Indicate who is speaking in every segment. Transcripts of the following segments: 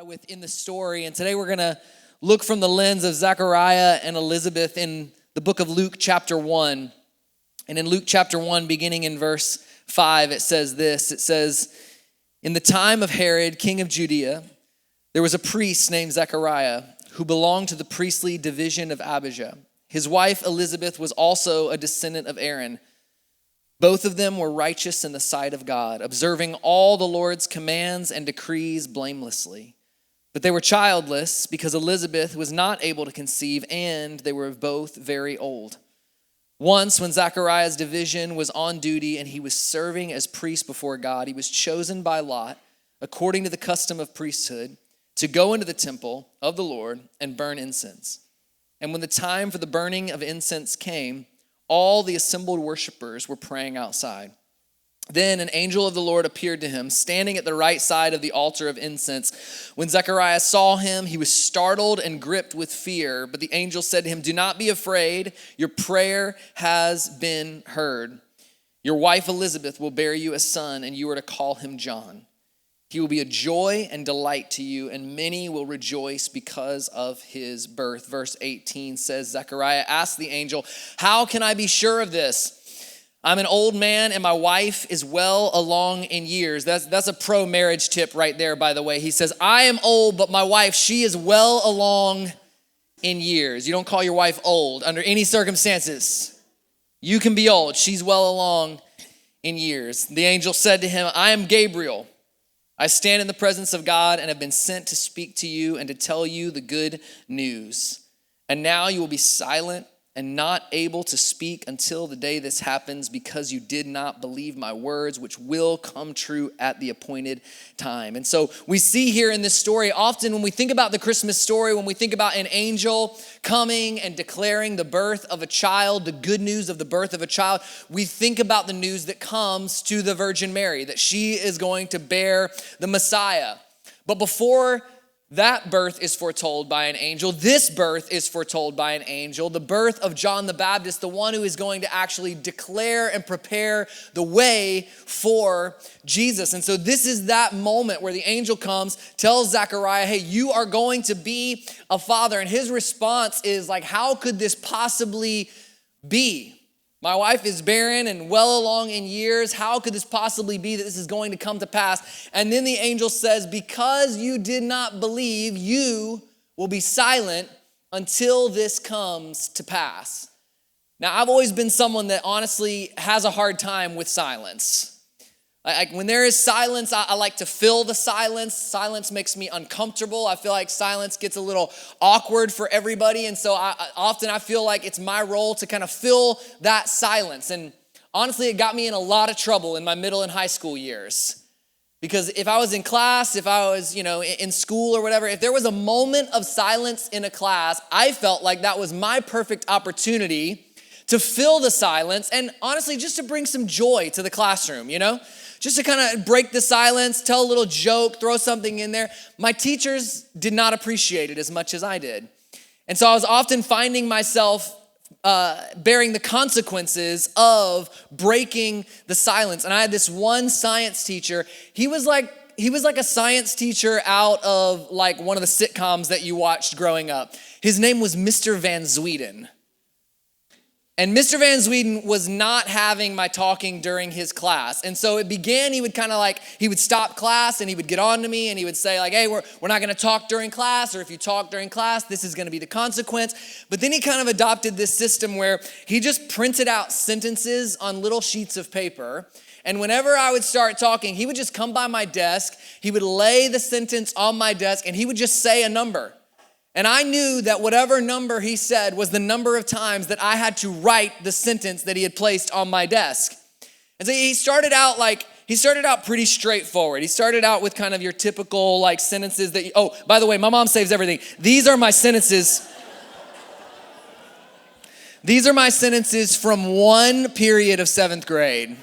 Speaker 1: within the story, and today we're going to look from the lens of Zechariah and Elizabeth in the book of Luke chapter 1. And in Luke chapter 1, beginning in verse 5, it says this. It says, "In the time of Herod, king of Judea, there was a priest named Zechariah who belonged to the priestly division of Abijah. His wife Elizabeth was also a descendant of Aaron. Both of them were righteous in the sight of God, observing all the Lord's commands and decrees blamelessly. But they were childless because Elizabeth was not able to conceive, and they were both very old. Once, when Zechariah's division was on duty and he was serving as priest before God, he was chosen by lot, according to the custom of priesthood, to go into the temple of the Lord and burn incense. And when the time for the burning of incense came, all the assembled worshipers were praying outside. Then an angel of the Lord appeared to him, standing at the right side of the altar of incense. When Zechariah saw him, he was startled and gripped with fear. But the angel said to him, 'Do not be afraid. Your prayer has been heard. Your wife Elizabeth will bear you a son, and you are to call him John. He will be a joy and delight to you, and many will rejoice because of his birth.'" Verse 18 says, Zechariah asked the angel, "How can I be sure of this? I'm an old man, and my wife is well along in years." That's a pro-marriage tip right there, by the way. He says, "I am old, but my wife, she is well along in years." You don't call your wife old under any circumstances. You can be old. She's well along in years. The angel said to him, "I am Gabriel. I stand in the presence of God and have been sent to speak to you and to tell you the good news. And now you will be silent and not able to speak until the day this happens, because you did not believe my words, which will come true at the appointed time." And so we see here in this story, often when we think about the Christmas story, when we think about an angel coming and declaring the birth of a child, the good news of the birth of a child, we think about the news that comes to the Virgin Mary, that she is going to bear the Messiah. But before that birth is foretold by an angel, this birth is foretold by an angel, the birth of John the Baptist, the one who is going to actually declare and prepare the way for Jesus. And so this is that moment where the angel comes, tells Zechariah, "Hey, you are going to be a father." And his response is like, "How could this possibly be? My wife is barren and well along in years. How could this possibly be that this is going to come to pass?" And then the angel says, "Because you did not believe, you will be silent until this comes to pass." Now, I've always been someone that honestly has a hard time with silence. Like when there is silence, I like to fill the silence. Silence makes me uncomfortable. I feel like silence gets a little awkward for everybody. And so I feel like it's my role to kind of fill that silence. And honestly, it got me in a lot of trouble in my middle and high school years. Because if I was in class, if I was, in school or whatever, if there was a moment of silence in a class, I felt like that was my perfect opportunity to fill the silence and honestly just to bring some joy to the classroom, Just to kind of break the silence, tell a little joke, throw something in there. My teachers did not appreciate it as much as I did. And so I was often finding myself bearing the consequences of breaking the silence. And I had this one science teacher. He was like a science teacher out of like one of the sitcoms that you watched growing up. His name was Mr. Van Zweden. And Mr. Van Zweden was not having my talking during his class. And so it began, he would stop class and he would get on to me and he would say like, "Hey, we're not gonna talk during class, or if you talk during class, this is gonna be the consequence." But then he kind of adopted this system where he just printed out sentences on little sheets of paper. And whenever I would start talking, he would just come by my desk, he would lay the sentence on my desk, and he would just say a number. And I knew that whatever number he said was the number of times that I had to write the sentence that he had placed on my desk. And so he started out pretty straightforward. He started out with kind of your typical like sentences that, oh, by the way, my mom saves everything. These are my sentences. These are my sentences from one period of 7th grade.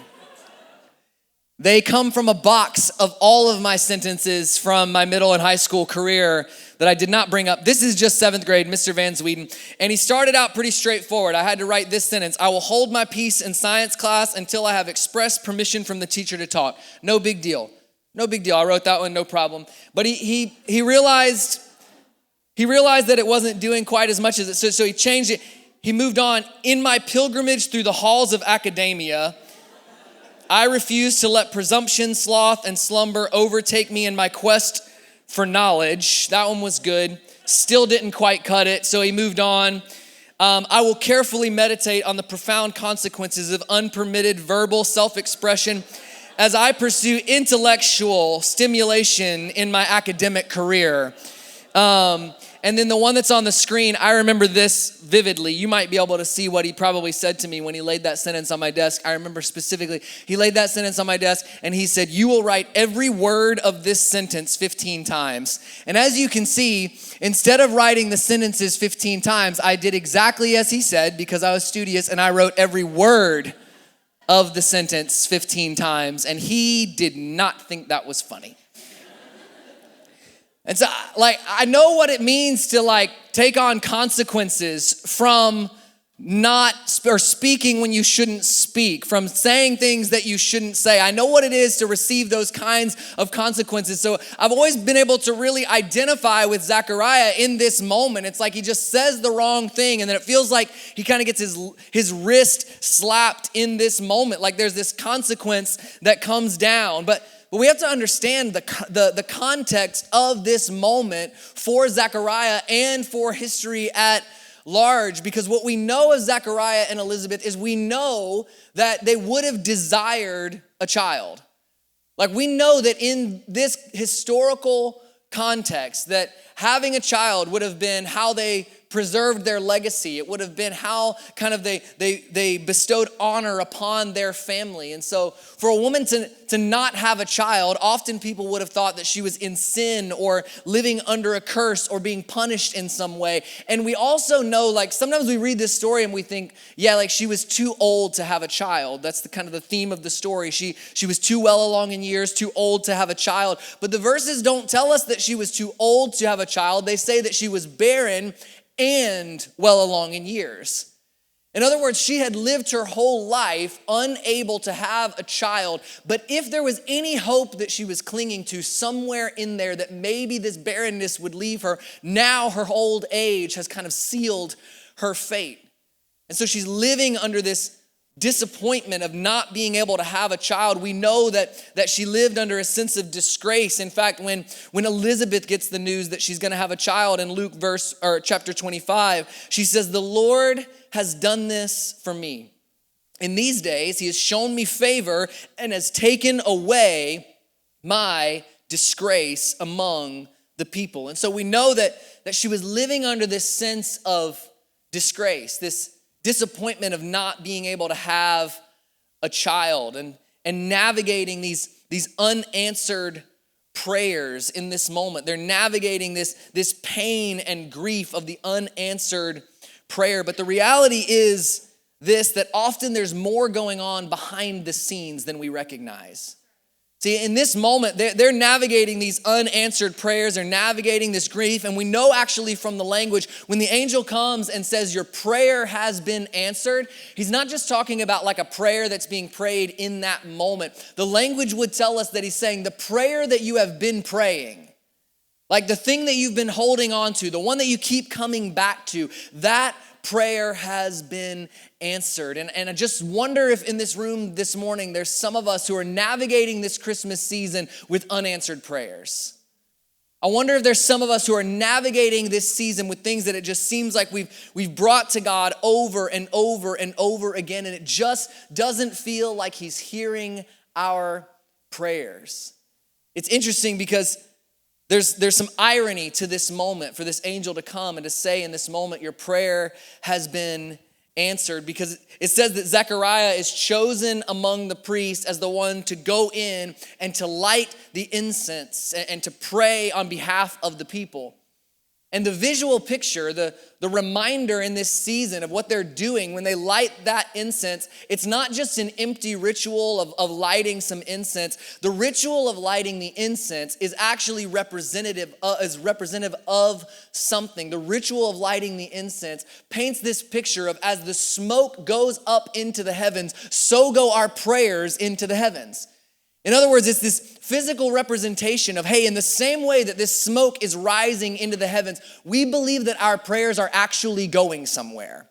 Speaker 1: They come from a box of all of my sentences from my middle and high school career that I did not bring up. This is just 7th grade, Mr. Van Zweden. And he started out pretty straightforward. I had to write this sentence: "I will hold my peace in science class until I have expressed permission from the teacher to talk." No big deal. No big deal. I wrote that one, no problem. But he realized that it wasn't doing quite as much as it, so he changed it. He moved on. In my pilgrimage through the halls of academia, I refuse to let presumption, sloth, and slumber overtake me in my quest for knowledge. That one was good. Still didn't quite cut it, so he moved on. I will carefully meditate on the profound consequences of unpermitted verbal self-expression as I pursue intellectual stimulation in my academic career. And then the one that's on the screen, I remember this vividly. You might be able to see what he probably said to me when he laid that sentence on my desk. I remember specifically, he laid that sentence on my desk and he said, "You will write every word of this sentence 15 times. And as you can see, instead of writing the sentences 15 times, I did exactly as he said because I was studious and I wrote every word of the sentence 15 times. And he did not think that was funny. And so, I know what it means to, take on consequences from speaking when you shouldn't speak, from saying things that you shouldn't say. I know what it is to receive those kinds of consequences. So I've always been able to really identify with Zechariah in this moment. It's like he just says the wrong thing, and then it feels like he kind of gets his wrist slapped in this moment. Like there's this consequence that comes down. But we have to understand the context of this moment for Zechariah and for history at large, because what we know of Zechariah and Elizabeth is we know that they would have desired a child. We know that in this historical context that having a child would have been how they preserved their legacy. It would have been how kind of they bestowed honor upon their family. And so for a woman to not have a child, often people would have thought that she was in sin or living under a curse or being punished in some way. And we also know, sometimes we read this story and we think, she was too old to have a child. That's the kind of the theme of the story. She was too well along in years, too old to have a child. But the verses don't tell us that she was too old to have a child. They say that she was barren and well along in years. In other words, she had lived her whole life unable to have a child. But if there was any hope that she was clinging to somewhere in there that maybe this barrenness would leave her, now her old age has kind of sealed her fate. And so she's living under this disappointment of not being able to have a child. We know that she lived under a sense of disgrace. In fact, when Elizabeth gets the news that she's going to have a child in Luke chapter 25, she says, "The Lord has done this for me. In these days, he has shown me favor and has taken away my disgrace among the people." And so we know that she was living under this sense of disgrace, this disappointment of not being able to have a child and navigating these unanswered prayers in this moment. They're navigating this pain and grief of the unanswered prayer. But the reality is that often there's more going on behind the scenes than we recognize. See, in this moment, they're navigating these unanswered prayers, they're navigating this grief, and we know actually from the language, when the angel comes and says, "Your prayer has been answered," he's not just talking about a prayer that's being prayed in that moment. The language would tell us that he's saying the prayer that you have been praying, the thing that you've been holding on to, the one that you keep coming back to, that prayer has been answered. And I just wonder if in this room this morning, there's some of us who are navigating this Christmas season with unanswered prayers. I wonder if there's some of us who are navigating this season with things that it just seems like we've brought to God over and over and over again, and it just doesn't feel like he's hearing our prayers. It's interesting because there's some irony to this moment for this angel to come and to say in this moment, "Your prayer has been answered," because it says that Zechariah is chosen among the priests as the one to go in and to light the incense and to pray on behalf of the people. And the visual picture, the reminder in this season of what they're doing when they light that incense, it's not just an empty ritual of lighting some incense. The ritual of lighting the incense is actually representative of something. The ritual of lighting the incense paints this picture of as the smoke goes up into the heavens, so go our prayers into the heavens. In other words, it's this physical representation of, hey, in the same way that this smoke is rising into the heavens, we believe that our prayers are actually going somewhere.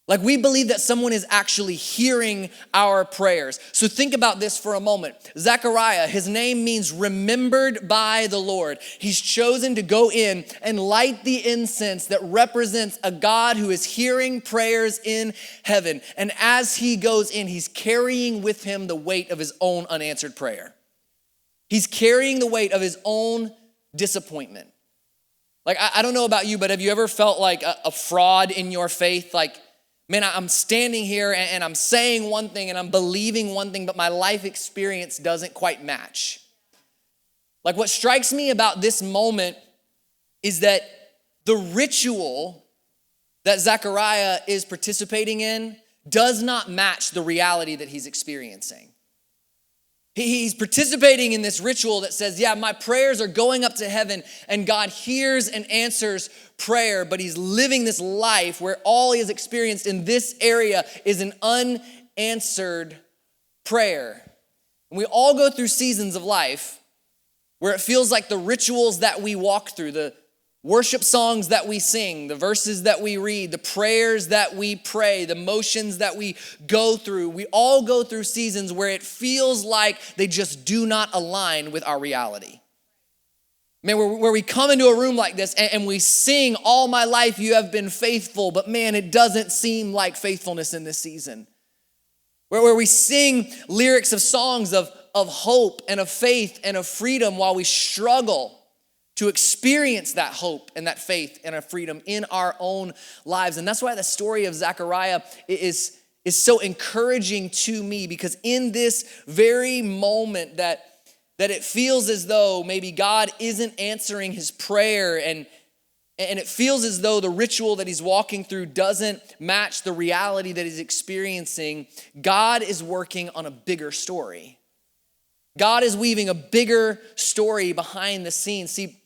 Speaker 1: Like we believe that someone is actually hearing our prayers. So think about this for a moment. Zechariah, his name means remembered by the Lord. He's chosen to go in and light the incense that represents a God who is hearing prayers in heaven. And as he goes in, he's carrying with him the weight of his own unanswered prayer. He's carrying the weight of his own disappointment. Like, I don't know about you, but have you ever felt like a fraud in your faith? Like, man, I'm standing here and I'm saying one thing and I'm believing one thing, but my life experience doesn't quite match. Like what strikes me about this moment is that the ritual that Zechariah is participating in does not match the reality that he's experiencing. He's participating in this ritual that says, yeah, my prayers are going up to heaven and God hears and answers prayer, but he's living this life where all he has experienced in this area is an unanswered prayer. And we all go through seasons of life where it feels like the rituals that we walk through, the worship songs that we sing, the verses that we read, the prayers that we pray, the motions that we go through, we all go through seasons where it feels like they just do not align with our reality. Man, where we come into a room like this and we sing, all my life you have been faithful, but man, it doesn't seem like faithfulness in this season. Where we sing lyrics of songs of hope and of faith and of freedom while we struggle to experience that hope and that faith and a freedom in our own lives. And that's why the story of Zechariah is so encouraging to me, because in this very moment that it feels as though maybe God isn't answering his prayer and it feels as though the ritual that he's walking through doesn't match the reality that he's experiencing, God is working on a bigger story. God is weaving a bigger story behind the scenes. See,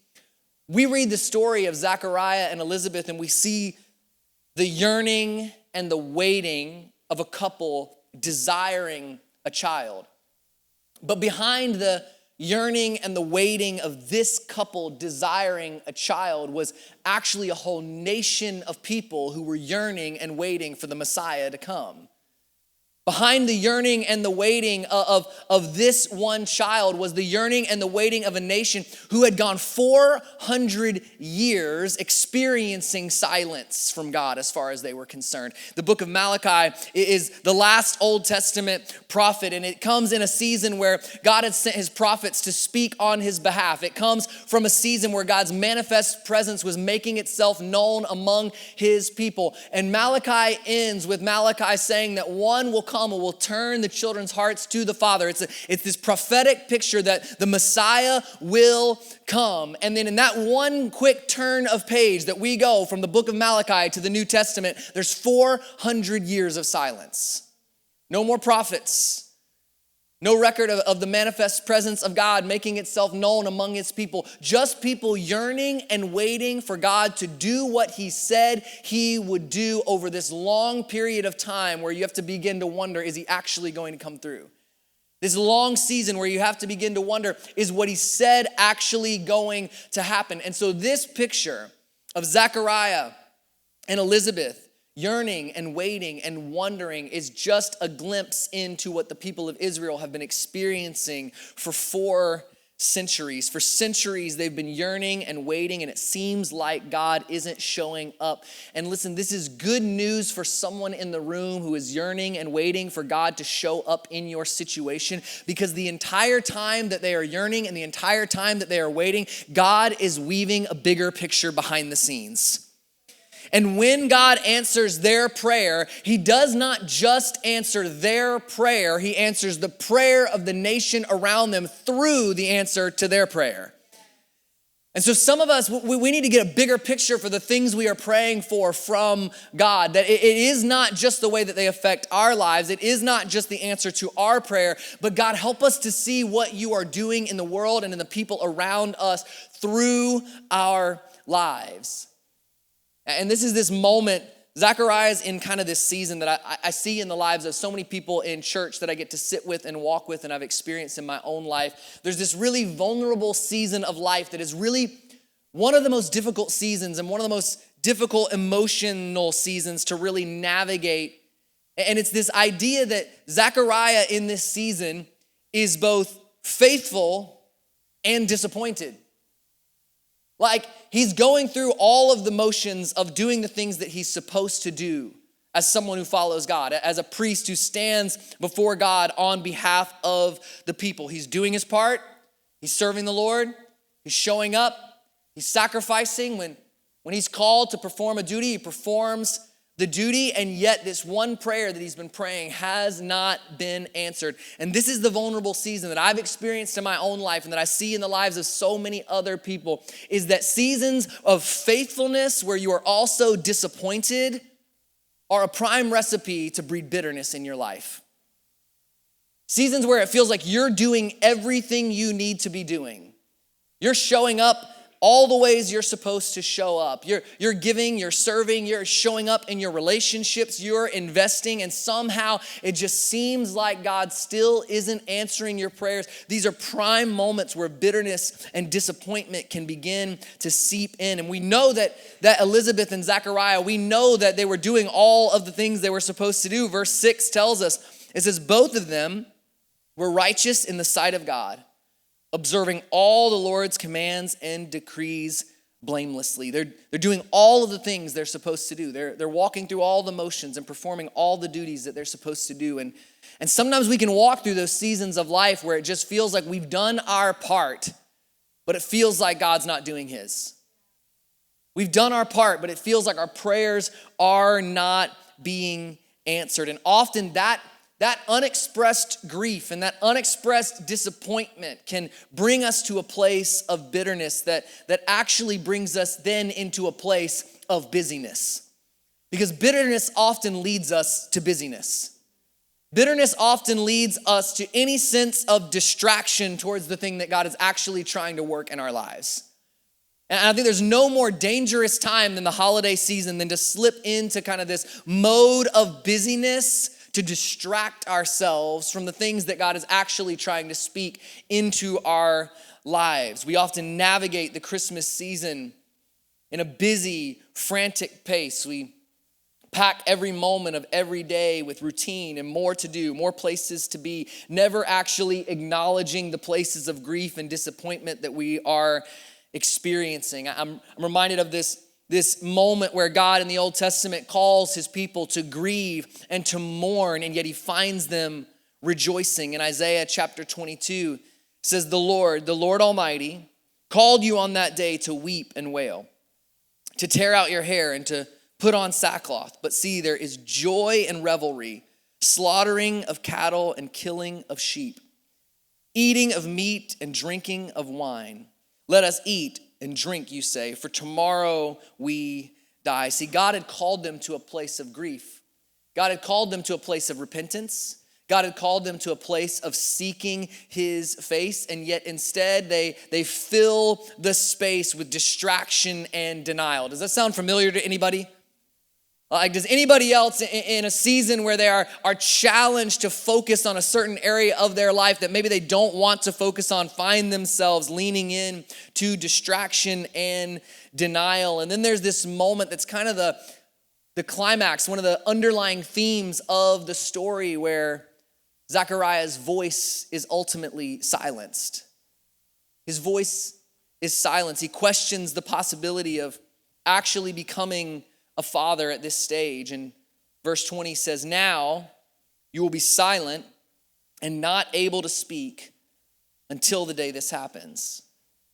Speaker 1: we read the story of Zechariah and Elizabeth and we see the yearning and the waiting of a couple desiring a child. But behind the yearning and the waiting of this couple desiring a child was actually a whole nation of people who were yearning and waiting for the Messiah to come. Behind the yearning and the waiting of this one child was the yearning and the waiting of a nation who had gone 400 years experiencing silence from God as far as they were concerned. The book of Malachi is the last Old Testament prophet, and it comes in a season where God had sent his prophets to speak on his behalf. It comes from a season where God's manifest presence was making itself known among his people. And Malachi ends with Malachi saying that one will come and will turn the children's hearts to the Father. It's this prophetic picture that the Messiah will come. And then in that one quick turn of page that we go from the book of Malachi to the New Testament, there's 400 years of silence. No more prophets. No record of the manifest presence of God making itself known among his people. Just people yearning and waiting for God to do what he said he would do over this long period of time where you have to begin to wonder, is he actually going to come through? This long season where you have to begin to wonder, is what he said actually going to happen? And so this picture of Zechariah and Elizabeth yearning and waiting and wondering is just a glimpse into what the people of Israel have been experiencing for 4 centuries. For centuries, they've been yearning and waiting, and it seems like God isn't showing up. And listen, this is good news for someone in the room who is yearning and waiting for God to show up in your situation, because the entire time that they are yearning and the entire time that they are waiting, God is weaving a bigger picture behind the scenes. And when God answers their prayer, he does not just answer their prayer, he answers the prayer of the nation around them through the answer to their prayer. And so some of us, we need to get a bigger picture for the things we are praying for from God. That it is not just the way that they affect our lives. It is not just the answer to our prayer. But God, help us to see what you are doing in the world and in the people around us through our lives. And this is this moment Zechariah is in kind of this season that I see in the lives of so many people in church that I get to sit with and walk with and I've experienced in my own life. There's this really vulnerable season of life that is really one of the most difficult seasons and one of the most difficult emotional seasons to really navigate. And it's this idea that Zechariah in this season is both faithful and disappointed. Like, he's going through all of the motions of doing the things that he's supposed to do as someone who follows God, as a priest who stands before God on behalf of the people. He's doing his part. He's serving the Lord. He's showing up. He's sacrificing. When he's called to perform a duty, he performs the duty, and yet this one prayer that he's been praying has not been answered. And this is the vulnerable season that I've experienced in my own life and that I see in the lives of so many other people, is that seasons of faithfulness where you are also disappointed are a prime recipe to breed bitterness in your life. Seasons where it feels like you're doing everything you need to be doing. You're showing up all the ways you're supposed to show up. You're giving, you're serving, you're showing up in your relationships, you're investing, and somehow it just seems like God still isn't answering your prayers. These are prime moments where bitterness and disappointment can begin to seep in. And we know that Elizabeth and Zechariah, we know that they were doing all of the things they were supposed to do. Verse 6 tells us, it says, both of them were righteous in the sight of God, observing all the Lord's commands and decrees blamelessly. They're doing all of the things they're supposed to do. They're walking through all the motions and performing all the duties that they're supposed to do. And sometimes we can walk through those seasons of life where it just feels like we've done our part, but it feels like God's not doing his. We've done our part, but it feels like our prayers are not being answered. And often that unexpressed grief and that unexpressed disappointment can bring us to a place of bitterness that actually brings us then into a place of busyness. Because bitterness often leads us to busyness. Bitterness often leads us to any sense of distraction towards the thing that God is actually trying to work in our lives. And I think there's no more dangerous time than the holiday season than to slip into kind of this mode of busyness to distract ourselves from the things that God is actually trying to speak into our lives. We often navigate the Christmas season in a busy, frantic pace. We pack every moment of every day with routine and more to do, more places to be, never actually acknowledging the places of grief and disappointment that we are experiencing. I'm reminded of this moment where God in the Old Testament calls his people to grieve and to mourn, and yet he finds them rejoicing. In Isaiah chapter 22, it says, the Lord Almighty, called you on that day to weep and wail, to tear out your hair and to put on sackcloth. But see, there is joy and revelry, slaughtering of cattle and killing of sheep, eating of meat and drinking of wine. Let us eat and drink, you say, for tomorrow we die. See, God had called them to a place of grief. God had called them to a place of repentance. God had called them to a place of seeking his face, and yet instead they fill the space with distraction and denial. Does that sound familiar to anybody? Like, does anybody else in a season where they are challenged to focus on a certain area of their life that maybe they don't want to focus on, find themselves leaning in to distraction and denial? And then there's this moment that's kind of the climax, one of the underlying themes of the story, where Zechariah's voice is ultimately silenced. His voice is silenced. He questions the possibility of actually becoming a father at this stage. And verse 20 says, now you will be silent and not able to speak until the day this happens,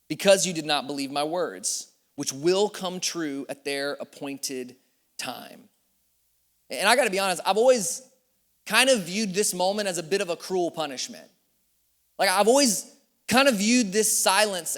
Speaker 1: because you did not believe my words, which will come true at their appointed time. And I got to be honest, I've always kind of viewed this moment as a bit of a cruel punishment. Like, I've always kind of viewed this silence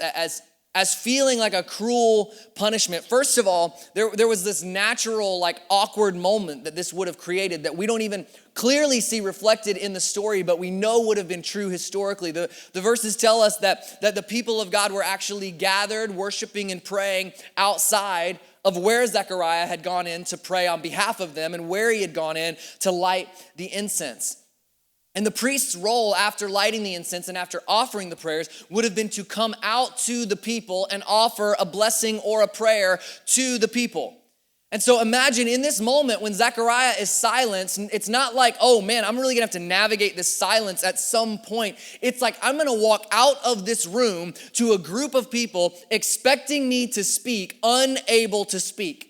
Speaker 1: as feeling like a cruel punishment. First of all, there was this natural, like, awkward moment that this would have created that we don't even clearly see reflected in the story, but we know would have been true historically. The verses tell us that the people of God were actually gathered, worshiping and praying outside of where Zechariah had gone in to pray on behalf of them and where he had gone in to light the incense. And the priest's role after lighting the incense and after offering the prayers would have been to come out to the people and offer a blessing or a prayer to the people. And so imagine in this moment when Zechariah is silenced, it's not like, oh man, I'm really gonna have to navigate this silence at some point. It's like, I'm gonna walk out of this room to a group of people expecting me to speak, unable to speak.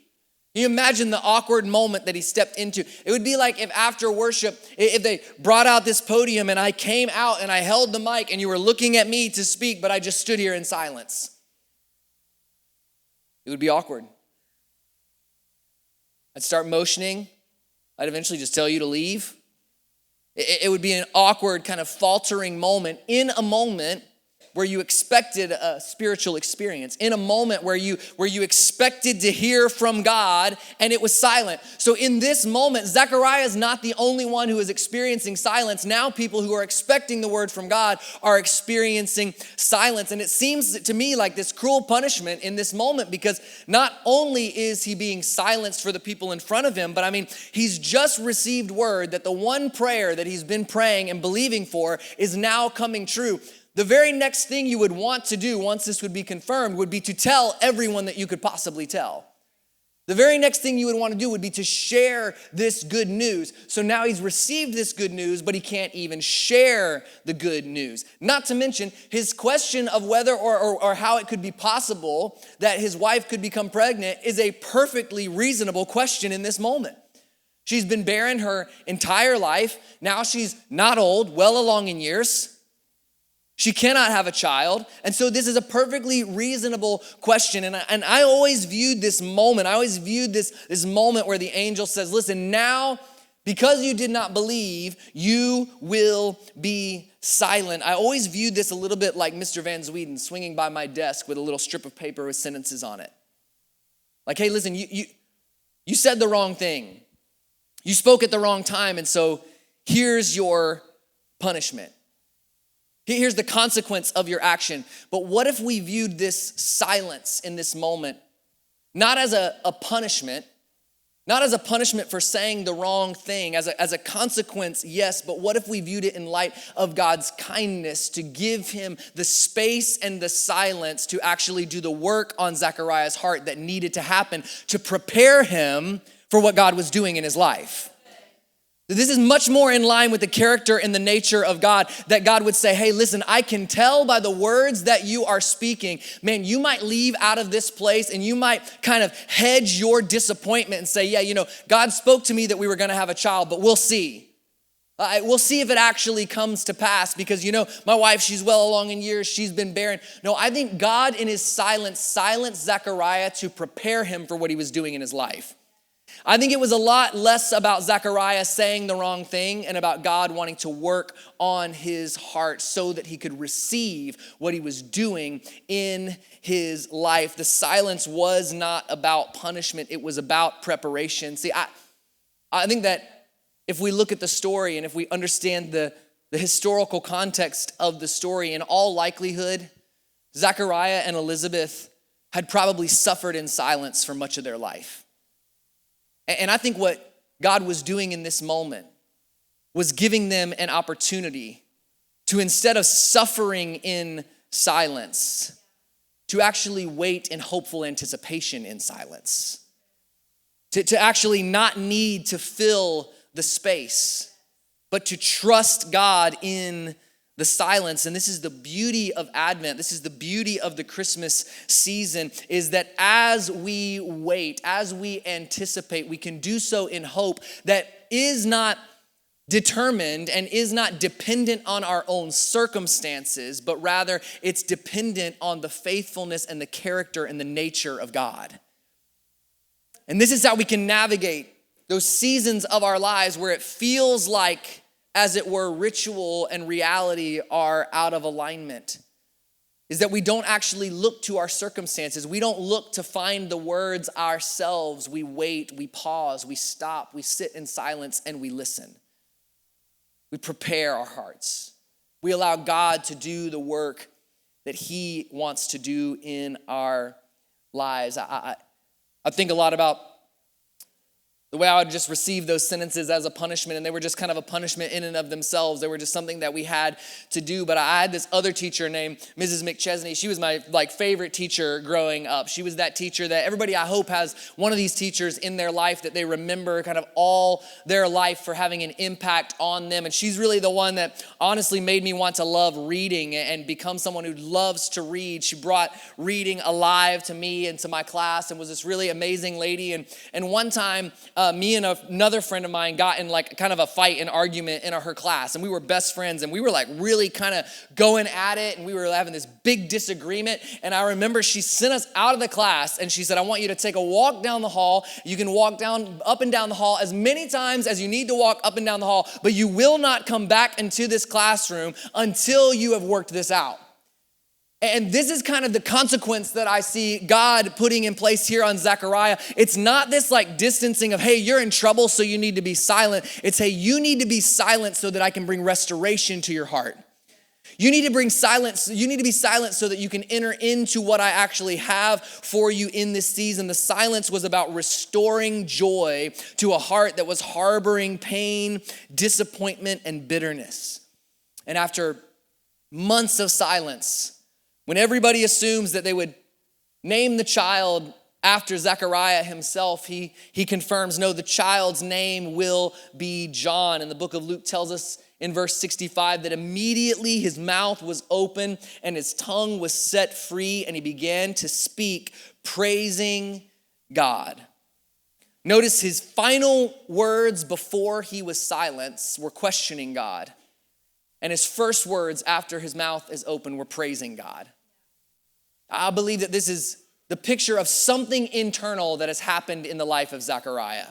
Speaker 1: Can you imagine the awkward moment that he stepped into? It would be like if after worship, if they brought out this podium and I came out and I held the mic and you were looking at me to speak, but I just stood here in silence. It would be awkward. I'd start motioning. I'd eventually just tell you to leave. It would be an awkward kind of faltering moment in a moment where you expected a spiritual experience, in a moment where you expected to hear from God and it was silent. So in this moment, Zechariah is not the only one who is experiencing silence. Now people who are expecting the word from God are experiencing silence. And it seems to me like this cruel punishment in this moment, because not only is he being silenced for the people in front of him, but I mean, he's just received word that the one prayer that he's been praying and believing for is now coming true. The very next thing you would want to do once this would be confirmed would be to tell everyone that you could possibly tell. The very next thing you would want to do would be to share this good news. So now he's received this good news, but he can't even share the good news. Not to mention his question of whether or how it could be possible that his wife could become pregnant is a perfectly reasonable question in this moment. She's been barren her entire life. Now she's not old, well along in years. She cannot have a child. And so this is a perfectly reasonable question. And I always viewed this moment, this moment where the angel says, listen, now, because you did not believe, you will be silent. I always viewed this a little bit like Mr. Van Zweden swinging by my desk with a little strip of paper with sentences on it. Like, hey, listen, you said the wrong thing. You spoke at the wrong time, and so here's your punishment. Here's the consequence of your action. But what if we viewed this silence in this moment not as a punishment, not as a punishment for saying the wrong thing, as a consequence, yes, but what if we viewed it in light of God's kindness to give him the space and the silence to actually do the work on Zechariah's heart that needed to happen to prepare him for what God was doing in his life? This is much more in line with the character and the nature of God, that God would say, hey, listen, I can tell by the words that you are speaking, man, you might leave out of this place and you might kind of hedge your disappointment and say, yeah, God spoke to me that we were going to have a child, but we'll see. We'll see if it actually comes to pass because, my wife, she's well along in years. She's been barren. No, I think God in his silence silenced Zechariah to prepare him for what he was doing in his life. I think it was a lot less about Zechariah saying the wrong thing and about God wanting to work on his heart so that he could receive what he was doing in his life. The silence was not about punishment. It was about preparation. See, I think that if we look at the story and if we understand the historical context of the story, in all likelihood, Zechariah and Elizabeth had probably suffered in silence for much of their life. And I think what God was doing in this moment was giving them an opportunity to, instead of suffering in silence, to actually wait in hopeful anticipation in silence. To actually not need to fill the space, but to trust God in the silence. And this is the beauty of Advent. This is the beauty of the Christmas season, is that as we wait, as we anticipate, we can do so in hope that is not determined and is not dependent on our own circumstances, but rather it's dependent on the faithfulness and the character and the nature of God. And this is how we can navigate those seasons of our lives where it feels like, as it were, ritual and reality are out of alignment, is that we don't actually look to our circumstances. We don't look to find the words ourselves. We wait, we pause, we stop, we sit in silence, and we listen. We prepare our hearts. We allow God to do the work that he wants to do in our lives. I think a lot about the way I would just receive those sentences as a punishment, and they were just kind of a punishment in and of themselves. They were just something that we had to do. But I had this other teacher named Mrs. McChesney. She was my favorite teacher growing up. She was that teacher that everybody, I hope, has one of these teachers in their life that they remember kind of all their life for having an impact on them. And she's really the one that honestly made me want to love reading and become someone who loves to read. She brought reading alive to me and to my class and was this really amazing lady. And one time, me and another friend of mine got in kind of a fight, an argument in her class, and we were best friends, and we were really kind of going at it, and we were having this big disagreement. And I remember she sent us out of the class, and she said, I want you to take a walk down the hall. You can walk up and down the hall as many times as you need to walk up and down the hall, but you will not come back into this classroom until you have worked this out. And this is kind of the consequence that I see God putting in place here on Zechariah. It's not this distancing of, hey, you're in trouble, so you need to be silent. It's, hey, you need to be silent so that I can bring restoration to your heart. You need to bring silence. You need to be silent so that you can enter into what I actually have for you in this season. The silence was about restoring joy to a heart that was harboring pain, disappointment, and bitterness. And after months of silence, when everybody assumes that they would name the child after Zechariah himself, he confirms, no, the child's name will be John. And the book of Luke tells us in verse 65 that immediately his mouth was open and his tongue was set free, and he began to speak, praising God. Notice his final words before he was silenced were questioning God. And his first words after his mouth is open were praising God. I believe that this is the picture of something internal that has happened in the life of Zechariah.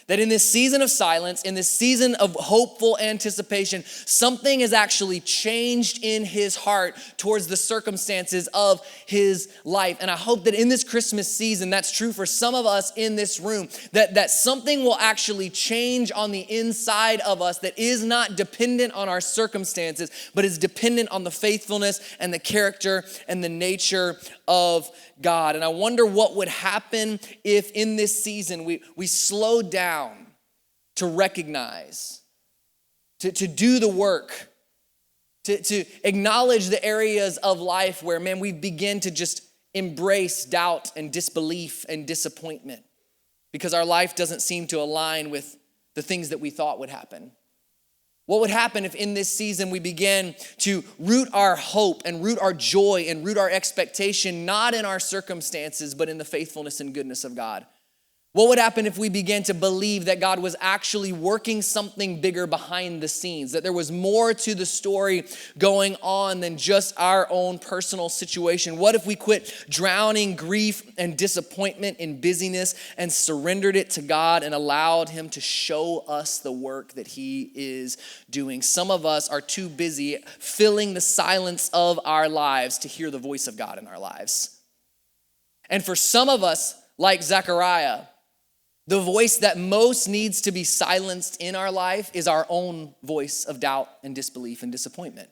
Speaker 1: That in this season of silence, in this season of hopeful anticipation, something has actually changed in his heart towards the circumstances of his life. And I hope that in this Christmas season, that's true for some of us in this room, that something will actually change on the inside of us that is not dependent on our circumstances, but is dependent on the faithfulness and the character and the nature of God. And I wonder what would happen if in this season we slowed down to recognize, to do the work, to acknowledge the areas of life where, man, we begin to just embrace doubt and disbelief and disappointment because our life doesn't seem to align with the things that we thought would happen. What would happen if in this season we began to root our hope and root our joy and root our expectation not in our circumstances, but in the faithfulness and goodness of God? What would happen if we began to believe that God was actually working something bigger behind the scenes, that there was more to the story going on than just our own personal situation? What if we quit drowning grief and disappointment in busyness and surrendered it to God and allowed him to show us the work that he is doing? Some of us are too busy filling the silence of our lives to hear the voice of God in our lives. And for some of us, like Zechariah, the voice that most needs to be silenced in our life is our own voice of doubt and disbelief and disappointment.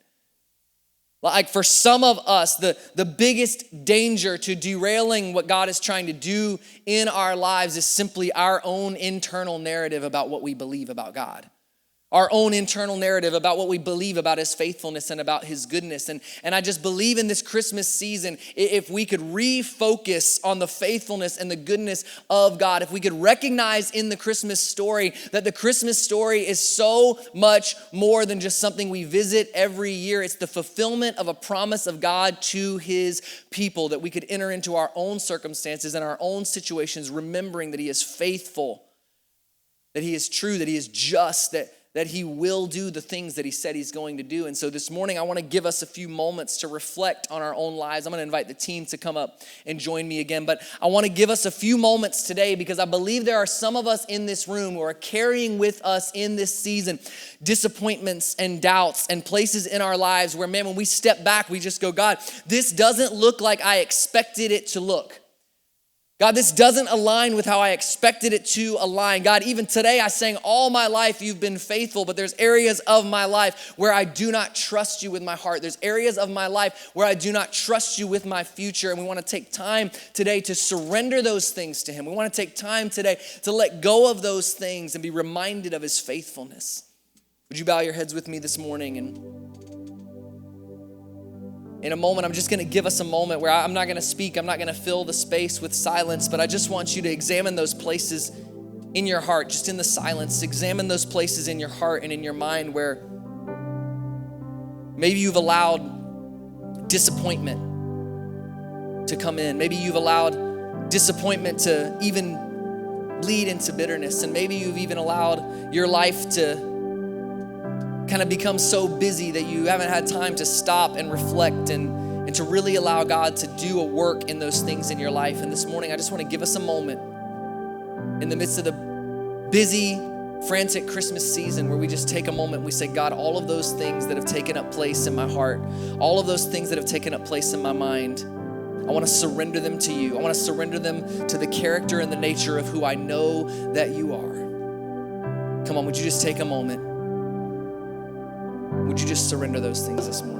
Speaker 1: Like for some of us, the biggest danger to derailing what God is trying to do in our lives is simply our own internal narrative about what we believe about God. Our own internal narrative about what we believe about his faithfulness and about his goodness. And I just believe in this Christmas season, if we could refocus on the faithfulness and the goodness of God, if we could recognize in the Christmas story that the Christmas story is so much more than just something we visit every year. It's the fulfillment of a promise of God to his people, that we could enter into our own circumstances and our own situations, remembering that he is faithful, that he is true, that he is just, that he will do the things that he said he's going to do. And so this morning, I want to give us a few moments to reflect on our own lives. I'm going to invite the team to come up and join me again. But I want to give us a few moments today because I believe there are some of us in this room who are carrying with us in this season disappointments and doubts and places in our lives where, man, when we step back, we just go, God, this doesn't look like I expected it to look. God, this doesn't align with how I expected it to align. God, even today I sang all my life you've been faithful, but there's areas of my life where I do not trust you with my heart. There's areas of my life where I do not trust you with my future. And we want to take time today to surrender those things to him. We want to take time today to let go of those things and be reminded of his faithfulness. Would you bow your heads with me this morning? And in a moment, I'm just going to give us a moment where I'm not going to speak. I'm not going to fill the space with silence, but I just want you to examine those places in your heart, just in the silence. Examine those places in your heart and in your mind where maybe you've allowed disappointment to come in. Maybe you've allowed disappointment to even lead into bitterness. And maybe you've even allowed your life to kind of become so busy that you haven't had time to stop and reflect and to really allow God to do a work in those things in your life. And this morning, I just want to give us a moment in the midst of the busy, frantic Christmas season where we just take a moment and we say, God, all of those things that have taken up place in my heart, all of those things that have taken up place in my mind, I want to surrender them to you. I want to surrender them to the character and the nature of who I know that you are. Come on, would you just take a moment? Would you just surrender those things this morning?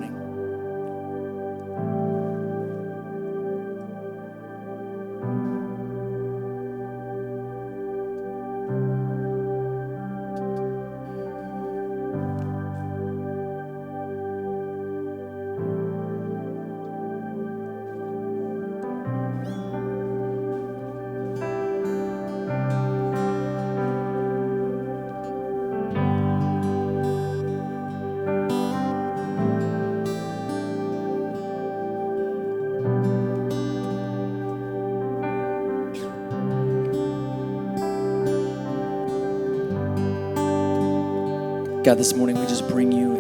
Speaker 1: God, this morning we just bring you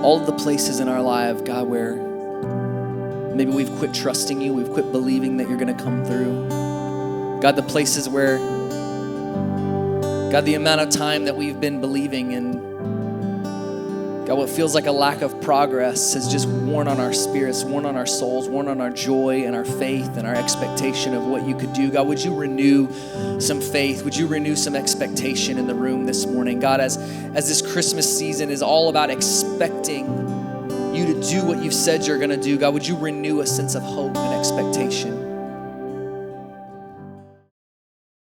Speaker 1: all of the places in our life, God, where maybe we've quit trusting you, we've quit believing that you're going to come through. God, the places where, God, the amount of time that we've been believing and God, what feels like a lack of progress has just worn on our spirits, worn on our souls, worn on our joy and our faith and our expectation of what you could do. God, would you renew some faith? Would you renew some expectation in the room this morning? God, as this Christmas season is all about expecting you to do what you've said you're going to do, God, would you renew a sense of hope and expectation?